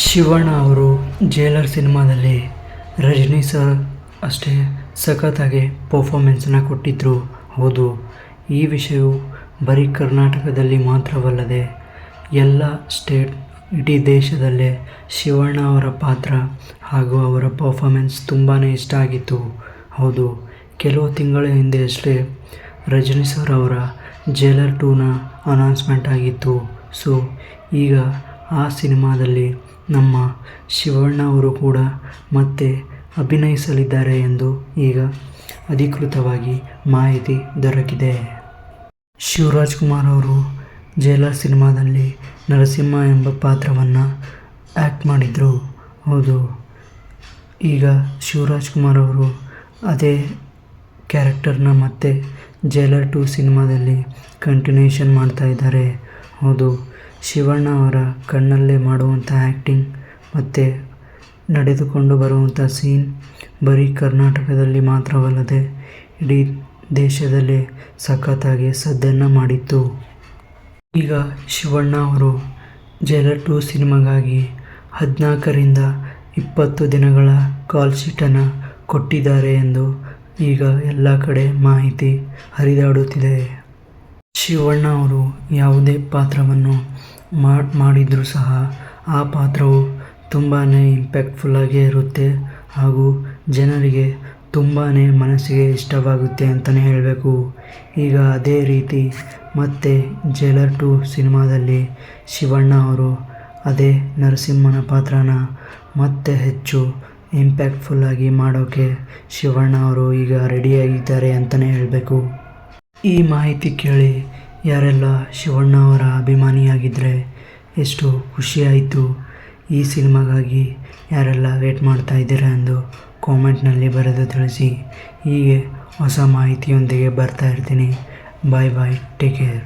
ಶಿವಣ್ಣ ಅವರು ಜೈಲರ್ ಸಿನಿಮಾದಲ್ಲಿ ರಜನಿ ಸರ್ ಅಷ್ಟೇ ಸಖತ್ತಾಗಿ ಪರ್ಫಾರ್ಮೆನ್ಸನ್ನು ಕೊಟ್ಟಿದ್ದರು. ಹೌದು, ಈ ವಿಷಯವು ಬರೀ ಕರ್ನಾಟಕದಲ್ಲಿ ಮಾತ್ರವಲ್ಲದೆ ಎಲ್ಲ ಸ್ಟೇಟ್, ಇಡೀ ದೇಶದಲ್ಲೇ ಶಿವಣ್ಣ ಅವರ ಪಾತ್ರ ಹಾಗೂ ಅವರ ಪರ್ಫಾರ್ಮೆನ್ಸ್ ತುಂಬಾ ಇಷ್ಟ ಆಗಿತ್ತು. ಹೌದು, ಕೆಲವು ತಿಂಗಳ ಹಿಂದೆಯಷ್ಟೇ ರಜನಿ ಸರ್ ಅವರ ಜೈಲರ್ 2ನ ಅನೌನ್ಸ್ಮೆಂಟ್ ಆಗಿತ್ತು. ಸೊ ಈಗ ಆ ಸಿನಿಮಾದಲ್ಲಿ ನಮ್ಮ ಶಿವಣ್ಣ ಅವರು ಕೂಡ ಮತ್ತೆ ಅಭಿನಯಿಸಲಿದ್ದಾರೆ ಎಂದು ಈಗ ಅಧಿಕೃತವಾಗಿ ಮಾಹಿತಿ ದೊರಕಿದೆ. ಶಿವರಾಜ್‌ಕುಮಾರ್ ಅವರು ಜೈಲರ್ ಸಿನಿಮಾದಲ್ಲಿ ನರಸಿಂಹ ಎಂಬ ಪಾತ್ರವನ್ನು ಆ್ಯಕ್ಟ್ ಮಾಡಿದರು. ಹೌದು, ಈಗ ಶಿವರಾಜ್‌ಕುಮಾರ್ ಅವರು ಅದೇ ಕ್ಯಾರೆಕ್ಟರ್ನ ಮತ್ತೆ ಜೈಲರ್ 2 ಸಿನಿಮಾದಲ್ಲಿ ಕಂಟಿನ್ಯೂಷನ್ ಮಾಡ್ತಾ ಇದ್ದಾರೆ. ಹೌದು, ಶಿವಣ್ಣ ಅವರ ಕಣ್ಣಲ್ಲೇ ಮಾಡುವಂಥ ಆ್ಯಕ್ಟಿಂಗ್ ಮತ್ತು ನಡೆದುಕೊಂಡು ಬರುವಂಥ ಸೀನ್ ಬರೀ ಕರ್ನಾಟಕದಲ್ಲಿ ಮಾತ್ರವಲ್ಲದೆ ಇಡೀ ದೇಶದಲ್ಲೇ ಸಖತ್ತಾಗಿ ಸದ್ದನ್ನು ಮಾಡಿತ್ತು. ಈಗ ಶಿವಣ್ಣ ಅವರು ಜೈಲರ್ 2 ಸಿನಿಮಾಗಾಗಿ 14ರಿಂದ 20 ದಿನಗಳ ಕಾಲ್ ಶೀಟನ್ನು ಕೊಟ್ಟಿದ್ದಾರೆ ಎಂದು ಈಗ ಎಲ್ಲ ಕಡೆ ಮಾಹಿತಿ ಹರಿದಾಡುತ್ತಿದೆ. ಶಿವಣ್ಣ ಅವರು ಯಾವುದೇ ಪಾತ್ರವನ್ನು ಮಾಡಿದರೂ ಸಹ ಆ ಪಾತ್ರವು ತುಂಬಾ ಇಂಪ್ಯಾಕ್ಟ್ಫುಲ್ಲಾಗೇ ಇರುತ್ತೆ ಹಾಗೂ ಜನರಿಗೆ ತುಂಬಾ ಮನಸ್ಸಿಗೆ ಇಷ್ಟವಾಗುತ್ತೆ ಅಂತಲೇ ಹೇಳಬೇಕು. ಈಗ ಅದೇ ರೀತಿ ಮತ್ತೆ ಜೈಲರ್ 2 ಸಿನಿಮಾದಲ್ಲಿ ಶಿವಣ್ಣ ಅವರು ಅದೇ ನರಸಿಂಹನ ಪಾತ್ರನ ಮತ್ತೆ ಹೆಚ್ಚು ಇಂಪ್ಯಾಕ್ಟ್ಫುಲ್ಲಾಗಿ ಮಾಡೋಕ್ಕೆ ಶಿವಣ್ಣ ಅವರು ಈಗ ರೆಡಿಯಾಗಿದ್ದಾರೆ ಅಂತಲೇ ಹೇಳಬೇಕು. ಈ ಮಾಹಿತಿ ಕೇಳಿ ಯಾರೆಲ್ಲ ಶಿವಣ್ಣ ಅವರ ಅಭಿಮಾನಿಯಾಗಿದ್ದರೆ ಎಷ್ಟು ಖುಷಿಯಾಯಿತು. ಈ ಸಿನಿಮಾಗಾಗಿ ಯಾರೆಲ್ಲ ವೇಟ್ ಮಾಡ್ತಾ ಇದ್ದೀರಾ ಎಂದು ಕಾಮೆಂಟ್ನಲ್ಲಿ ಬರೆದು ತಿಳಿಸಿ. ಹೀಗೆ ಹೊಸ ಮಾಹಿತಿಯೊಂದಿಗೆ ಬರ್ತಾ ಇರ್ತೀನಿ. ಬಾಯ್ ಬಾಯ್, ಟೇಕ್ ಕೇರ್.